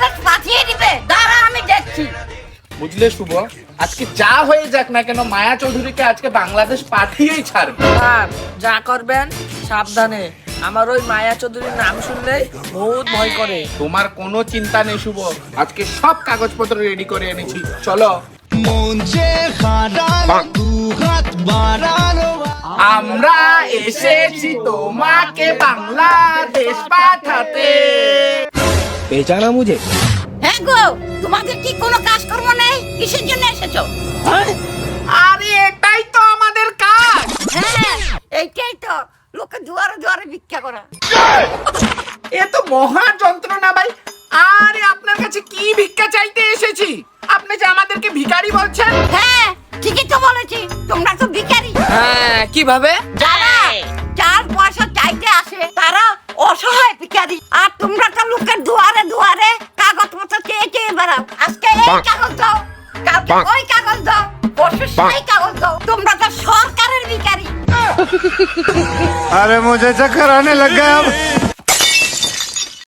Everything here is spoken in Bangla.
বাংলাদেশ পাঠিয়ে দিবে। দাঁড়া আমি দেখছি। বুঝলে শুভ, আজকে যা হয়ে যাক না কেন মায়া চৌধুরীকে আজকে বাংলাদেশ পাঠিয়েই ছাড়বে। স্যার যা করবেন সাবধানে, আমার ওই মায়া চৌধুরীর নাম শুনলেই বহুত ভয় করে। তোমার কোনো চিন্তা নেই শুভ, আজকে সব কাগজপত্র রেডি করে এনেছি, চলো। আমরা এসেছি তোমাকে বাংলাদেশ পাঠাতে। पहचाना मुझे? হ্যাঁ গো, তোমাদের কি কোনো কাজকর্ম নেই? কিসের জন্য এসেছো? আরে এটাই তো আমাদের কাজ। হ্যাঁ এইটাই তো, লোকে দুয়ারে দুয়ারে ভিক্ষা করা। এ তো মহা যন্ত্রণা ভাই। আরে আপনার কাছে কি ভিক্ষা চাইতে এসেছি? আপনি যে আমাদেরকে ভিখারি বলছেন। হ্যাঁ ঠিকই তো বলেছি, তোমরা তো ভিখারি। হ্যাঁ কিভাবে? যারা চার পয়সা চাইতে আসে তারা অসহায় ভিখারি, আর তোমরা তো লোকের দুয়ারে দুয়ারে কাগজপত্র চেয়ে চেয়ে বেড়াও। আজকে এই কাগজ দাও, কালকে ওই কাগজ দাও, পরশু সেই কাগজ দাও। তোমরা তো সরকারের ভিখারি। अरे मुझे चक्कर आने लग गया अब।